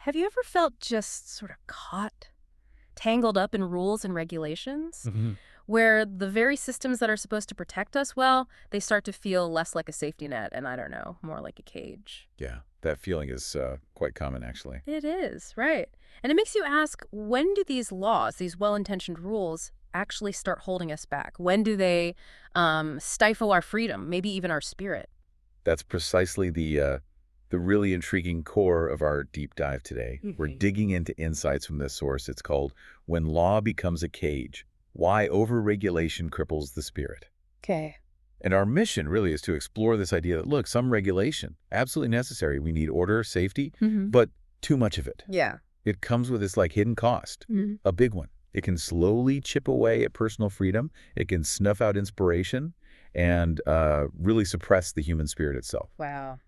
Have you ever felt just sort of caught, tangled up in rules and regulations, where the very systems that are supposed to protect us, well, they start to feel less like a safety net and, I don't know, more like a cage? Yeah, that feeling is quite common, actually. It is, right. And it makes you ask, when do these laws, these well-intentioned rules, actually start holding us back? When do they stifle our freedom, maybe even our spirit? That's precisely the really intriguing core of our deep dive today. We're digging into insights from this source. It's called When Law Becomes a Cage, Why Overregulation Cripples the Spirit. Okay. And our mission really is to explore this idea that, look, some regulation, absolutely necessary. We need order, safety, but too much of it. Yeah. It comes with this hidden cost, a big one. It can slowly chip away at personal freedom. It can snuff out inspiration and really suppress the human spirit itself. Wow.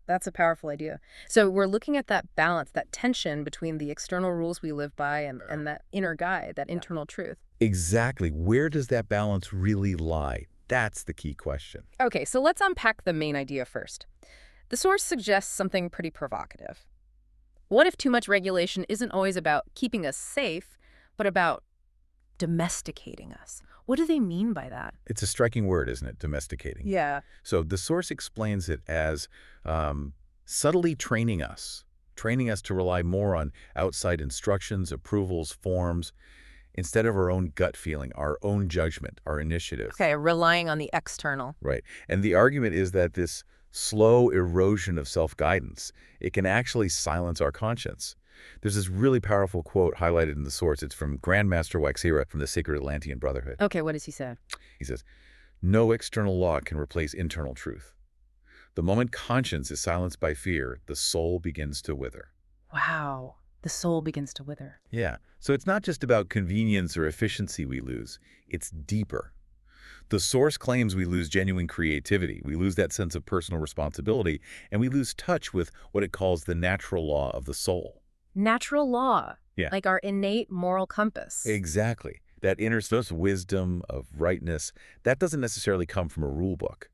That's a powerful idea. So we're looking at that balance, that tension between the external rules we live by and that inner guide, that internal truth. Exactly. Where does that balance really lie? That's the key question. Okay, so let's unpack the main idea first. The source suggests something pretty provocative. What if too much regulation isn't always about keeping us safe, but about domesticating us? What do they mean by that? It's a striking word, isn't it? Domesticating. Yeah. So the source explains it as subtly training us to rely more on outside instructions, approvals, forms, instead of our own gut feeling, our own judgment, our initiative. Okay, relying on the external. Right. And the argument is that this slow erosion of self-guidance, it can actually silence our conscience. There's this really powerful quote highlighted in the source. It's from Grandmaster Waxira from the Sacred Atlantean Brotherhood. Okay, what does he say? He says, "No external law can replace internal truth. The moment conscience is silenced by fear, the soul begins to wither." Wow. The soul begins to wither. Yeah. So it's not just about convenience or efficiency we lose. It's deeper. The source claims we lose genuine creativity. We lose that sense of personal responsibility, and we lose touch with what it calls the natural law of the soul. Natural law. Yeah. Like our innate moral compass. Exactly. That inner wisdom of rightness, that doesn't necessarily come from a rule book.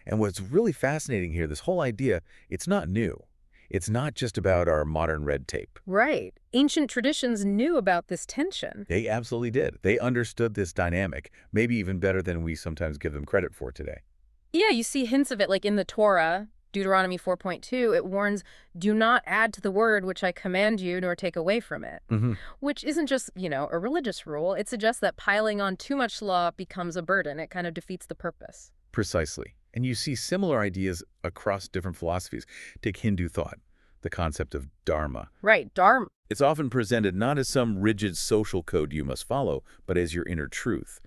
And what's really fascinating here, this whole idea, it's not new. It's not just about our modern red tape. Right. Ancient traditions knew about this tension. They absolutely did. They understood this dynamic, maybe even better than we sometimes give them credit for today. Yeah, you see hints of it like in the Torah, Deuteronomy 4.2, it warns, "Do not add to the word which I command you, nor take away from it." Which isn't just, a religious rule. It suggests that piling on too much law becomes a burden. It kind of defeats the purpose. Precisely. And you see similar ideas across different philosophies. Take Hindu thought, the concept of dharma. Right, dharma. It's often presented not as some rigid social code you must follow, but as your inner truth.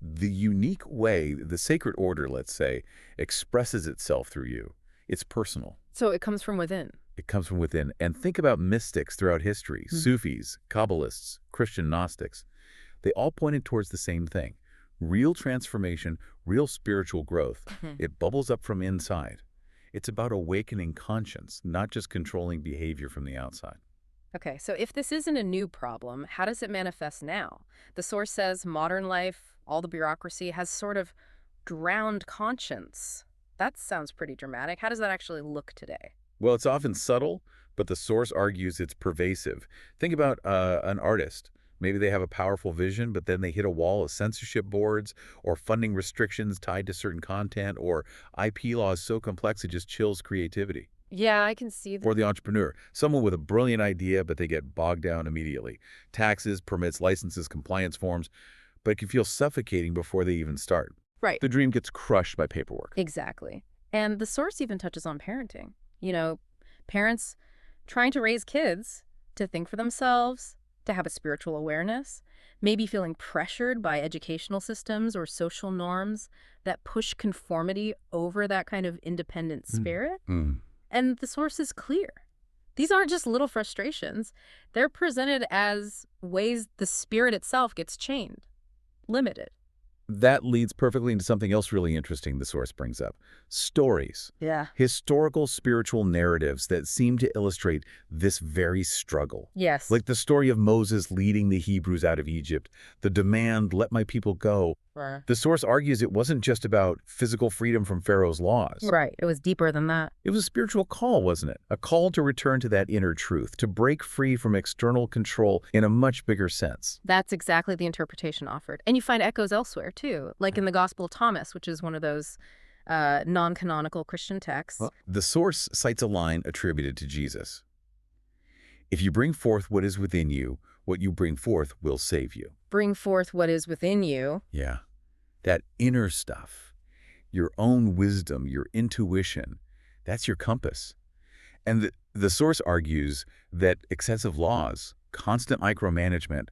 The unique way the sacred order, let's say, expresses itself through you. It's personal. So it comes from within. It comes from within. And think about mystics throughout history, Sufis, Kabbalists, Christian Gnostics. They all pointed towards the same thing. Real transformation, real spiritual growth. It bubbles up from inside. It's about awakening conscience, not just controlling behavior from the outside. Okay, so if this isn't a new problem, how does it manifest now? The source says modern life, all the bureaucracy, has sort of drowned conscience. That sounds pretty dramatic. How does that actually look today? Well, it's often subtle, but the source argues it's pervasive. Think about an artist. Maybe they have a powerful vision, but then they hit a wall of censorship boards or funding restrictions tied to certain content, or IP laws so complex it just chills creativity. Yeah, I can see that. Or the entrepreneur, someone with a brilliant idea, but they get bogged down immediately. Taxes, permits, licenses, compliance forms, but it can feel suffocating before they even start. Right. The dream gets crushed by paperwork. Exactly. And the source even touches on parenting. Parents trying to raise kids to think for themselves, to have a spiritual awareness, maybe feeling pressured by educational systems or social norms that push conformity over that kind of independent spirit. And the source is clear. These aren't just little frustrations. They're presented as ways the spirit itself gets chained, limited. That leads perfectly into something else really interesting the source brings up. Stories. Yeah. Historical spiritual narratives that seem to illustrate this very struggle. Yes. Like the story of Moses leading the Hebrews out of Egypt, the demand, "Let my people go." Right. The source argues it wasn't just about physical freedom from Pharaoh's laws. Right. It was deeper than that. It was a spiritual call, wasn't it? A call to return to that inner truth, to break free from external control in a much bigger sense. That's exactly the interpretation offered. And you find echoes elsewhere, too, like in the Gospel of Thomas, which is one of those non-canonical Christian texts. Well, the source cites a line attributed to Jesus. If you bring forth what is within you, what you bring forth will save you. Bring forth what is within you. Yeah. That inner stuff, your own wisdom, your intuition, that's your compass. And the source argues that excessive laws, constant micromanagement,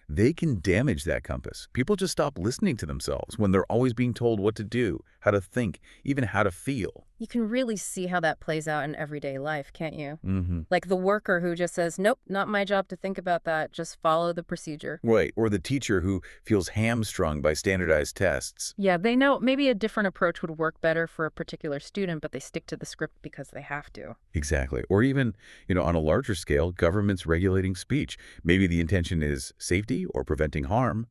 they can damage that compass. People just stop listening to themselves when they're always being told what to do, how to think, even how to feel. You can really see how that plays out in everyday life, can't you? Mm-hmm. Like the worker who just says, nope, not my job to think about that. Just follow the procedure. Right. Or the teacher who feels hamstrung by standardized tests. Yeah, they know maybe a different approach would work better for a particular student, but they stick to the script because they have to. Exactly. Or even, on a larger scale, governments regulating speech. Maybe the intention is safety or preventing harm,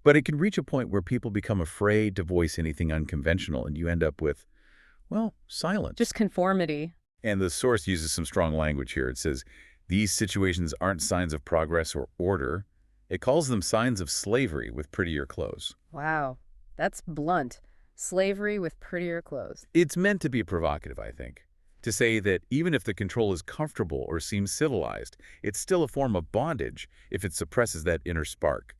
but it can reach a point where people become afraid to voice anything unconventional, and you end up with, well, silence. Just conformity. And the source uses some strong language here. It says, these situations aren't signs of progress or order. It calls them signs of slavery with prettier clothes. Wow, that's blunt. Slavery with prettier clothes. It's meant to be provocative, I think. To say that even if the control is comfortable or seems civilized, it's still a form of bondage if it suppresses that inner spark.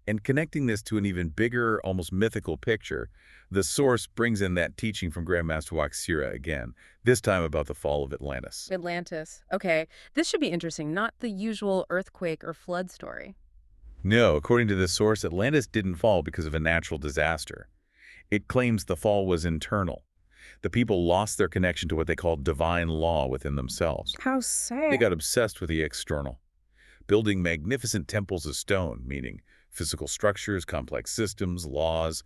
And connecting this to an even bigger, almost mythical picture, the source brings in that teaching from Grandmaster Waxira again, this time about the fall of Atlantis. Atlantis. Okay, this should be interesting, not the usual earthquake or flood story. No, according to this source, Atlantis didn't fall because of a natural disaster. It claims the fall was internal. The people lost their connection to what they called divine law within themselves. How sad. They got obsessed with the external, building magnificent temples of stone, meaning physical structures, complex systems, laws,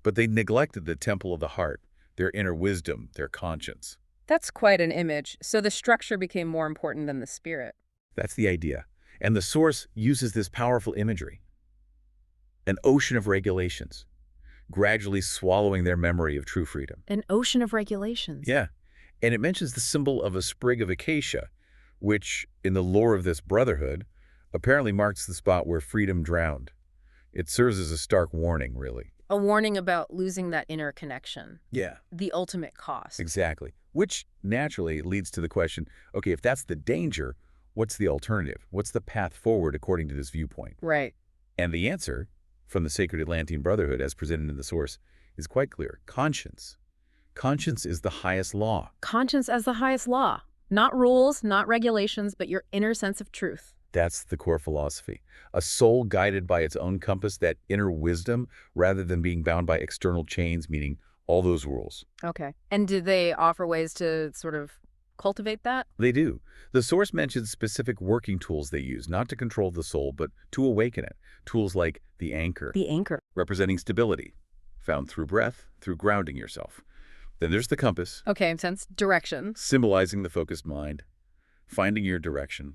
but they neglected the temple of the heart, their inner wisdom, their conscience. That's quite an image. So the structure became more important than the spirit. That's the idea. And the source uses this powerful imagery. An ocean of regulations, gradually swallowing their memory of true freedom. An ocean of regulations. Yeah. And it mentions the symbol of a sprig of acacia, which, in the lore of this brotherhood, apparently marks the spot where freedom drowned. It serves as a stark warning, really. A warning about losing that inner connection. Yeah. The ultimate cost. Exactly. Which naturally leads to the question, okay, if that's the danger, what's the alternative? What's the path forward according to this viewpoint? Right. And the answer from the sacred Atlantean brotherhood, as presented in the source, is quite clear. Conscience. Conscience is the highest law. Conscience as the highest law. Not rules, not regulations, but your inner sense of truth. That's the core philosophy. A soul guided by its own compass, that inner wisdom, rather than being bound by external chains, meaning all those rules. Okay. And do they offer ways to sort of cultivate that? They do. The source mentions specific working tools they use, not to control the soul, but to awaken it. Tools like the anchor. The anchor. Representing stability, found through breath, through grounding yourself. Then there's the compass. Okay, sense direction. Symbolizing the focused mind, finding your direction.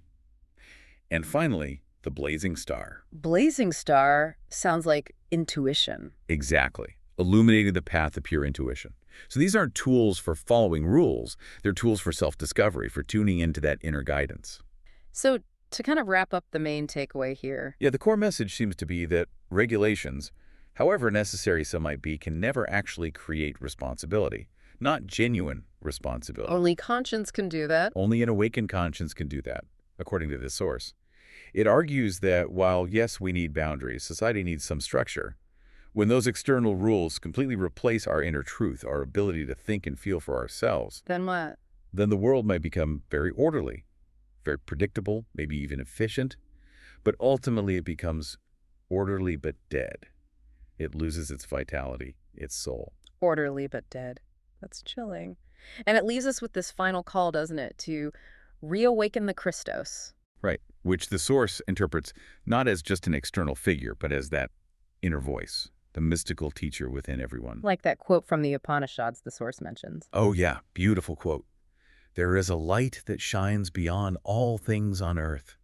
And finally, the blazing star. Blazing star sounds like intuition. Exactly. Illuminating the path of pure intuition. So these aren't tools for following rules. They're tools for self-discovery, for tuning into that inner guidance. So to kind of wrap up the main takeaway here. Yeah, the core message seems to be that regulations, however necessary some might be, can never actually create responsibility. Not genuine responsibility. Only conscience can do that. Only an awakened conscience can do that, according to this source. It argues that while, yes, we need boundaries, society needs some structure. When those external rules completely replace our inner truth, our ability to think and feel for ourselves, Then what? then the world might become very orderly, very predictable, maybe even efficient, but ultimately it becomes orderly but dead. It loses its vitality, its soul. Orderly but dead. That's chilling. And it leaves us with this final call, doesn't it, to reawaken the Christos. Right, which the source interprets not as just an external figure, but as that inner voice, the mystical teacher within everyone. Like that quote from the Upanishads the source mentions. Oh yeah, beautiful quote. There is a light that shines beyond all things on earth.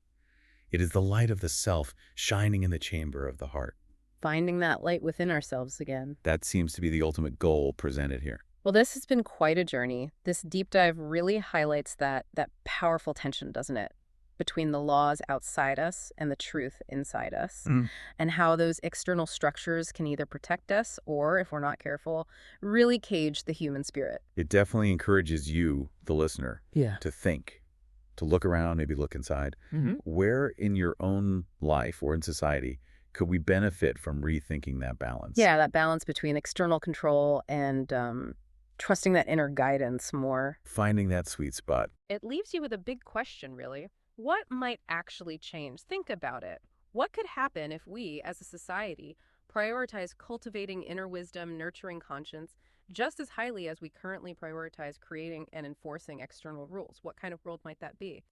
It is the light of the self shining in the chamber of the heart. finding that light within ourselves again. That seems to be the ultimate goal presented here. Well, this has been quite a journey. This deep dive really highlights that powerful tension, doesn't it? Between the laws outside us and the truth inside us, and how those external structures can either protect us or, if we're not careful, really cage the human spirit. It definitely encourages you, the listener, Yeah. to think, to look around, maybe look inside. Where in your own life or in society could we benefit from rethinking that balance? Yeah, that balance between external control and trusting that inner guidance more. Finding that sweet spot. It leaves you with a big question, really. What might actually change? Think about it. What could happen if we, as a society, prioritize cultivating inner wisdom, nurturing conscience, just as highly as we currently prioritize creating and enforcing external rules? What kind of world might that be?